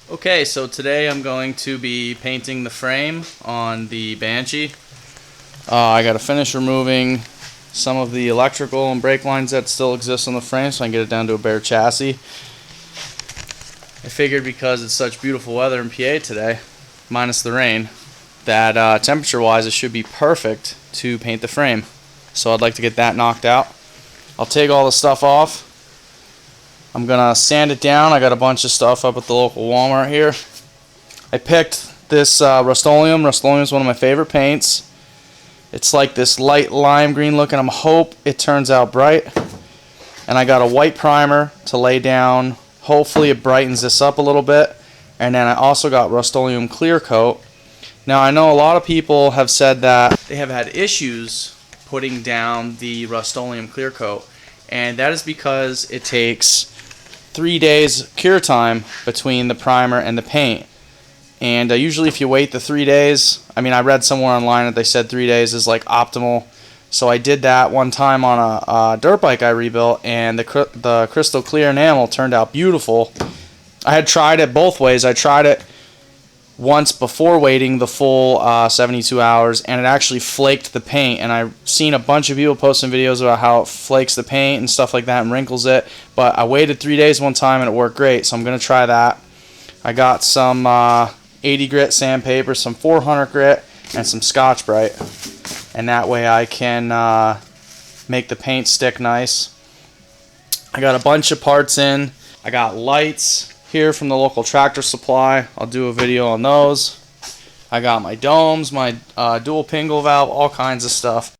Okay, so today I'm going to be painting the frame on the Banshee. I got to finish removing some of the electrical and brake lines that still exist on the frame so I can get it down to a bare chassis. I figured because it's such beautiful weather in PA today, minus the rain, that temperature-wise it should be perfect to paint the frame. So I'd like to get that knocked out. I'll take all the stuff off. I'm gonna sand it down. I got a bunch of stuff up at the local Walmart here. I picked this Rust-Oleum. Rust-Oleum is one of my favorite paints. It's like this light lime green look, and I hope it turns out bright. And I got a white primer to lay down. Hopefully it brightens this up a little bit. And then I also got Rust-Oleum clear coat. Now I know a lot of people have said that they have had issues putting down the Rust-Oleum clear coat, and that is because it takes 3 days cure time between the primer and the paint. And usually if you wait the 3 days, I read somewhere online that they said 3 days is like optimal. So I did that one time on a dirt bike I rebuilt, and the crystal clear enamel turned out beautiful. I had tried it both ways. I tried it once before waiting the full 72 hours, and it actually flaked the paint. And I've seen a bunch of people posting videos about how it flakes the paint and stuff like that and wrinkles it. But I waited 3 days one time and it worked great, so I'm going to try that. I got some 80 grit sandpaper, some 400 grit, and some Scotch-Brite. And that way I can make the paint stick nice. I got a bunch of parts in. I got lights here from the local Tractor Supply. I'll do a video on those. I got my domes, my dual pingle valve, all kinds of stuff.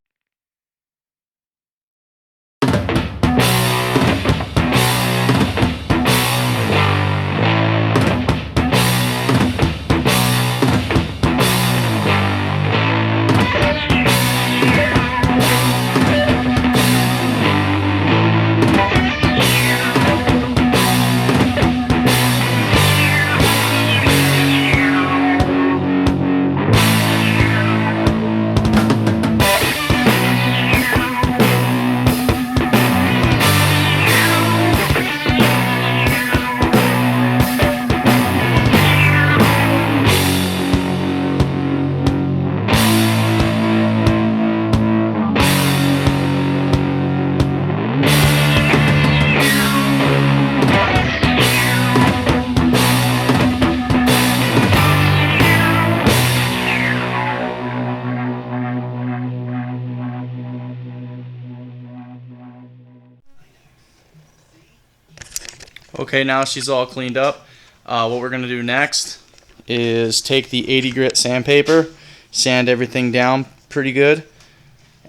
Okay, now she's all cleaned up. What we're going to do next is take the 80 grit sandpaper, sand everything down pretty good,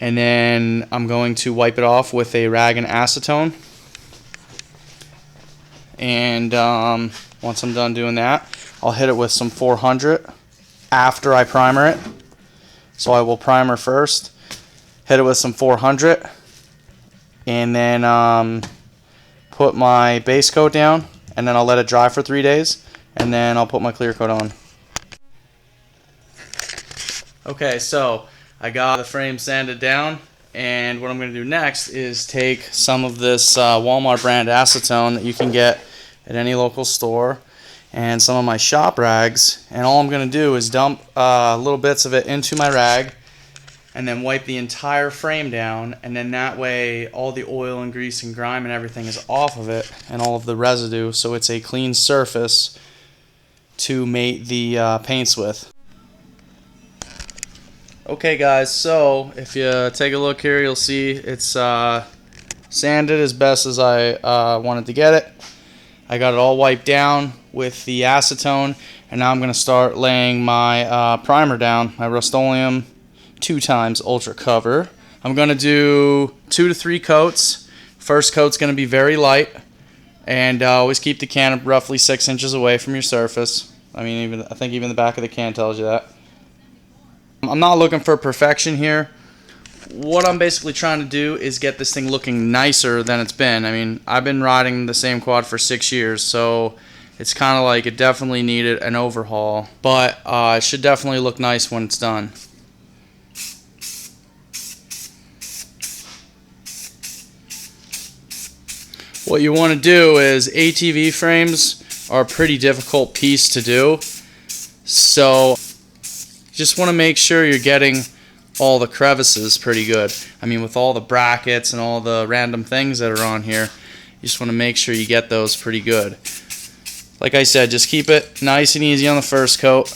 and then I'm going to wipe it off with a rag and acetone. And once I'm done doing that, I'll hit it with some 400 after I primer it. So I will primer first, hit it with some 400, and then put my base coat down, and then I'll let it dry for 3 days, and then I'll put my clear coat on. Okay, so I got the frame sanded down, and what I'm going to do next is take some of this Walmart brand acetone that you can get at any local store, and some of my shop rags, and all I'm going to do is dump little bits of it into my rag, and then wipe the entire frame down, and then that way all the oil and grease and grime and everything is off of it, and all of the residue, so it's a clean surface to mate the paints with. Okay guys, so if you take a look here, you'll see it's sanded as best as I wanted to get it. I got it all wiped down with the acetone, and now I'm going to start laying my primer down, my Rust-Oleum 2x Ultra Cover. I'm going to do 2 to 3 coats. First coat's going to be very light, and always keep the can roughly 6 inches away from your surface. I think even the back of the can tells you that. I'm not looking for perfection here. What I'm basically trying to do is get this thing looking nicer than it's been. I've been riding the same quad for 6 years, so it's kind of like it definitely needed an overhaul, but it should definitely look nice when it's done. What you want to do is ATV frames are a pretty difficult piece to do. So just want to make sure you're getting all the crevices pretty good. I mean, with all the brackets and all the random things that are on here, you just want to make sure you get those pretty good. Like I said, just keep it nice and easy on the first coat.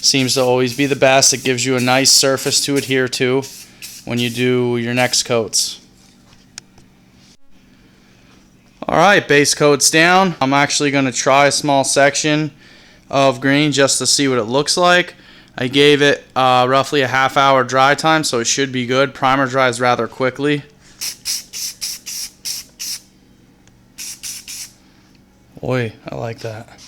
Seems to always be the best. It gives you a nice surface to adhere to when you do your next coats. Alright, base coat's down. I'm actually going to try a small section of green just to see what it looks like. I gave it roughly a half-hour dry time, so it should be good. Primer dries rather quickly. Boy, I like that.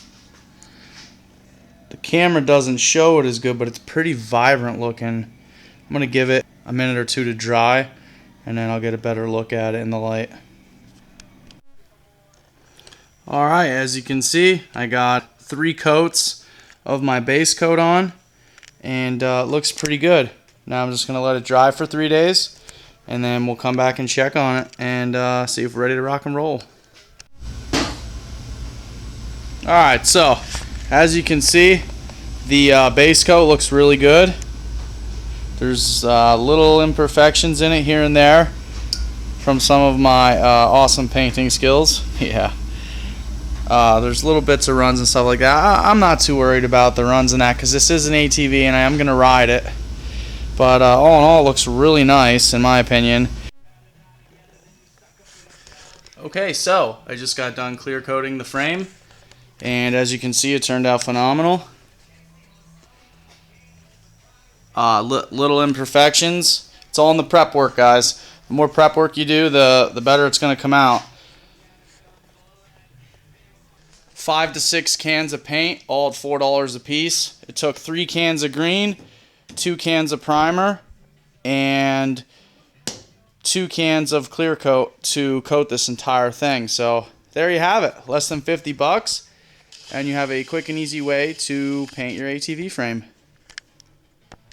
The camera doesn't show it as good, but it's pretty vibrant looking. I'm going to give it a minute or two to dry, and then I'll get a better look at it in the light. Alright, as you can see, I got 3 coats of my base coat on, and it looks pretty good. Now I'm just going to let it dry for 3 days, and then we'll come back and check on it and see if we're ready to rock and roll. Alright, so as you can see, the base coat looks really good. There's little imperfections in it here and there from some of my awesome painting skills. Yeah. There's little bits of runs and stuff like that. I'm not too worried about the runs and that because this is an ATV and I am going to ride it. But all in all, it looks really nice in my opinion. Okay, so I just got done clear coating the frame. And as you can see, it turned out phenomenal. Little imperfections. It's all in the prep work, guys. The more prep work you do, the better it's going to come out. 5 to 6 cans of paint, all at $4 a piece. It took 3 cans of green, 2 cans of primer, and 2 cans of clear coat to coat this entire thing. So there you have it. Less than $50. And you have a quick and easy way to paint your ATV frame.